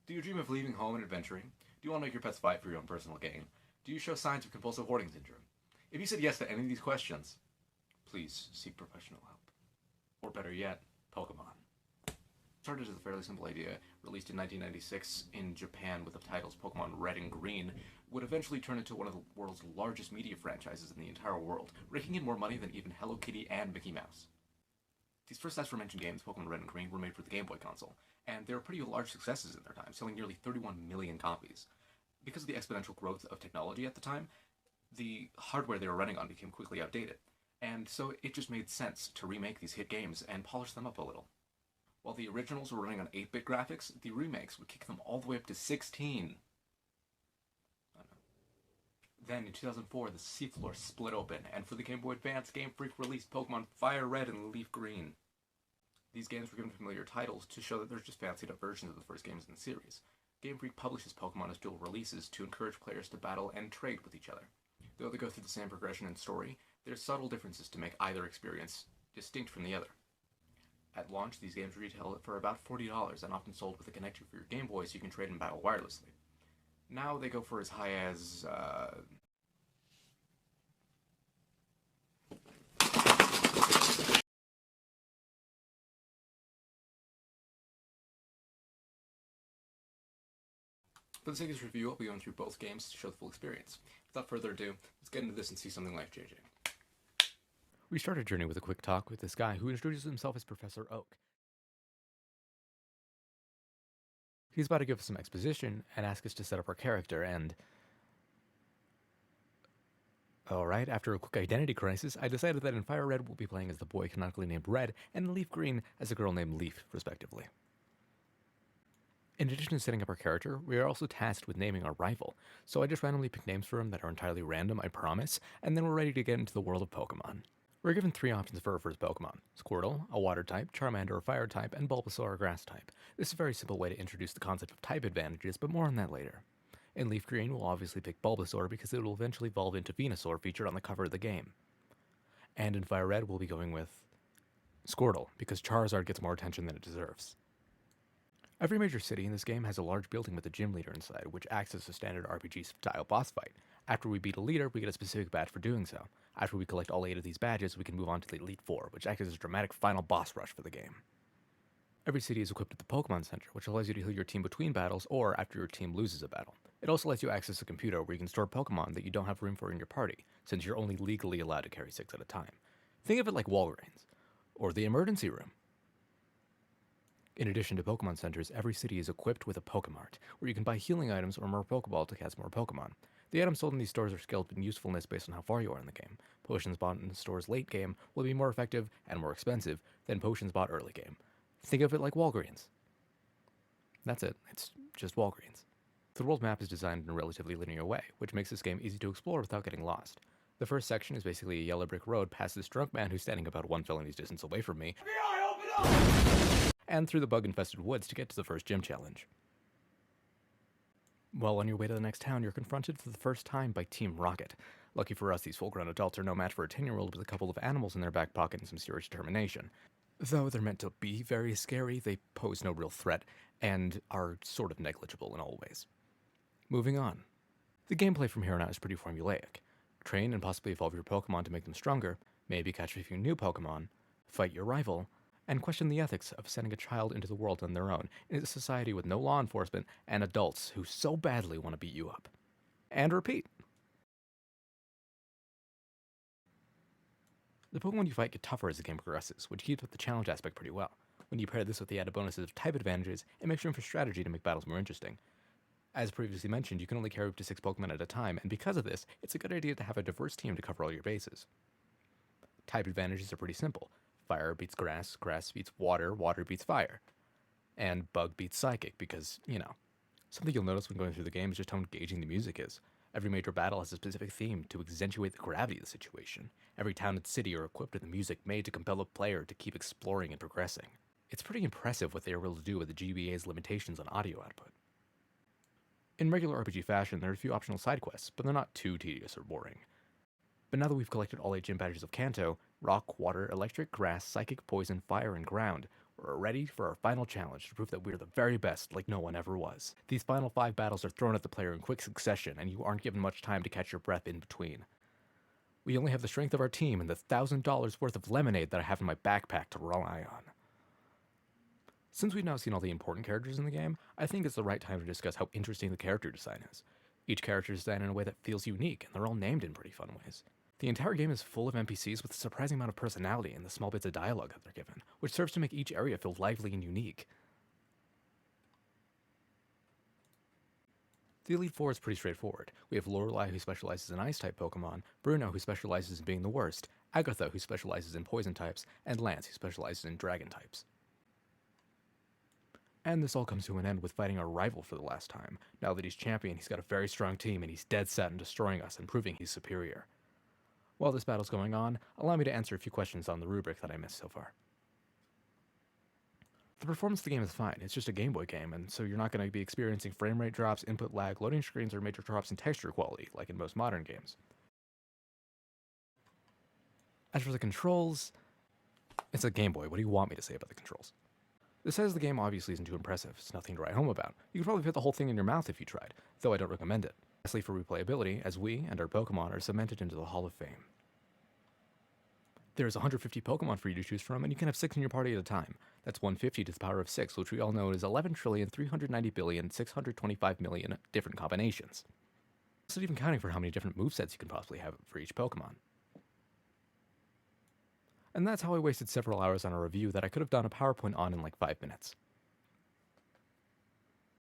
Do you dream of leaving home and adventuring? Do you want to make your pets fight for your own personal gain? Do you show signs of compulsive hoarding syndrome? If you said yes to any of these questions, please seek professional help. Or better yet, Pokemon. Started as a fairly simple idea, released in 1996 in Japan with the titles Pokemon Red and Green, would eventually turn into one of the world's largest media franchises in the entire world, raking in more money than even Hello Kitty and Mickey Mouse. These first aforementioned games, Pokemon Red and Green, were made for the Game Boy console, and they were pretty large successes in their time, selling nearly 31 million copies. Because of the exponential growth of technology at the time, the hardware they were running on became quickly outdated, and so it just made sense to remake these hit games and polish them up a little. While the originals were running on 8-bit graphics, the remakes would kick them all the way up to 16. Then, in 2004, the seafloor split open, and for the Game Boy Advance, Game Freak released Pokemon Fire Red and Leaf Green. These games were given familiar titles to show that they're just fancied up versions of the first games in the series. Game Freak publishes Pokemon as dual releases to encourage players to battle and trade with each other. Though they go through the same progression and story, there's subtle differences to make either experience distinct from the other. At launch, these games retail for about $40 and often sold with a connector for your Game Boy so you can trade and battle wirelessly. Now they go for as high as, For the sake of this review, I'll be going through both games to show the full experience. Without further ado, let's get into this and see something life-changing. We start our journey with a quick talk with this guy who introduces himself as Professor Oak. He's about to give us some exposition and ask us to set up our character, and... Alright, after a quick identity crisis, I decided that in Fire Red we'll be playing as the boy canonically named Red, and in Leaf Green as a girl named Leaf, respectively. In addition to setting up our character, we are also tasked with naming our rival, so I just randomly pick names for him that are entirely random, I promise, and then we're ready to get into the world of Pokemon. We're given 3 options for our first Pokemon: Squirtle, a water type, Charmander, a fire type, and Bulbasaur, a grass type. This is a very simple way to introduce the concept of type advantages, but more on that later. In Leaf Green, we'll obviously pick Bulbasaur because it will eventually evolve into Venusaur, featured on the cover of the game. And in Fire Red, we'll be going with Squirtle, because Charizard gets more attention than it deserves. Every major city in this game has a large building with a gym leader inside, which acts as a standard RPG-style boss fight. After we beat a leader, we get a specific badge for doing so. After we collect all 8 of these badges, we can move on to the Elite Four, which acts as a dramatic final boss rush for the game. Every city is equipped with the Pokemon Center, which allows you to heal your team between battles or after your team loses a battle. It also lets you access a computer where you can store Pokemon that you don't have room for in your party, since you're only legally allowed to carry 6 at a time. Think of it like Walgreens, or the emergency room. In addition to Pokemon Centers, every city is equipped with a Pokemart, where you can buy healing items or more Pokeball to catch more Pokemon. The items sold in these stores are scaled in usefulness based on how far you are in the game. Potions bought in the store's late game will be more effective and more expensive than potions bought early game. Think of it like Walgreens. That's it, it's just Walgreens. The world map is designed in a relatively linear way, which makes this game easy to explore without getting lost. The first section is basically a yellow brick road past this drunk man who's standing about 1 felony's distance away from me, and through the bug-infested woods to get to the first gym challenge. While on your way to the next town, you're confronted for the first time by Team Rocket. Lucky for us, these full-grown adults are no match for a 10-year-old with a couple of animals in their back pocket and some serious determination. Though they're meant to be very scary, they pose no real threat, and are sort of negligible in all ways. Moving on. The gameplay from here on out is pretty formulaic. Train and possibly evolve your Pokemon to make them stronger, maybe catch a few new Pokemon, fight your rival, and question the ethics of sending a child into the world on their own in a society with no law enforcement and adults who so badly want to beat you up. And repeat. The Pokemon you fight get tougher as the game progresses, which keeps up the challenge aspect pretty well. When you pair this with the added bonuses of type advantages, it makes room for strategy to make battles more interesting. As previously mentioned, you can only carry up to 6 Pokemon at a time, and because of this, it's a good idea to have a diverse team to cover all your bases. Type advantages are pretty simple. Fire beats grass, grass beats water, water beats fire. And bug beats psychic because, something you'll notice when going through the game is just how engaging the music is. Every major battle has a specific theme to accentuate the gravity of the situation. Every town and city are equipped with music made to compel the player to keep exploring and progressing. It's pretty impressive what they are able to do with the GBA's limitations on audio output. In regular RPG fashion, there are a few optional side quests, but they're not too tedious or boring. But now that we've collected all 8 gym badges of Kanto, rock, water, electric, grass, psychic, poison, fire, and ground, We're ready for our final challenge to prove that we're the very best like no one ever was. These final 5 battles are thrown at the player in quick succession, and you aren't given much time to catch your breath in between. We only have the strength of our team and the $1,000 worth of lemonade that I have in my backpack to rely on. Since we've now seen all the important characters in the game, I think it's the right time to discuss how interesting the character design is. Each character is designed in a way that feels unique, and they're all named in pretty fun ways. The entire game is full of NPCs with a surprising amount of personality in the small bits of dialogue that they're given, which serves to make each area feel lively and unique. The Elite Four is pretty straightforward. We have Lorelei, who specializes in Ice-type Pokemon, Bruno, who specializes in being the worst, Agatha, who specializes in Poison types, and Lance, who specializes in Dragon types. And this all comes to an end with fighting our rival for the last time. Now that he's champion, he's got a very strong team, and he's dead set on destroying us and proving he's superior. While this battle's going on, allow me to answer a few questions on the rubric that I missed so far. The performance of the game is fine, it's just a Game Boy game, and so you're not going to be experiencing frame rate drops, input lag, loading screens, or major drops in texture quality, like in most modern games. As for the controls, it's a Game Boy, what do you want me to say about the controls? The size of the game obviously isn't too impressive, it's nothing to write home about. You could probably fit the whole thing in your mouth if you tried, though I don't recommend it. Lastly, for replayability, as we and our Pokemon are cemented into the Hall of Fame. There's 150 Pokemon for you to choose from, and you can have 6 in your party at a time. That's 150 to the power of 6, which we all know is 11,390,625,000,000 different combinations. That's not even counting for how many different movesets you can possibly have for each Pokemon. And that's how I wasted several hours on a review that I could have done a PowerPoint on in like 5 minutes.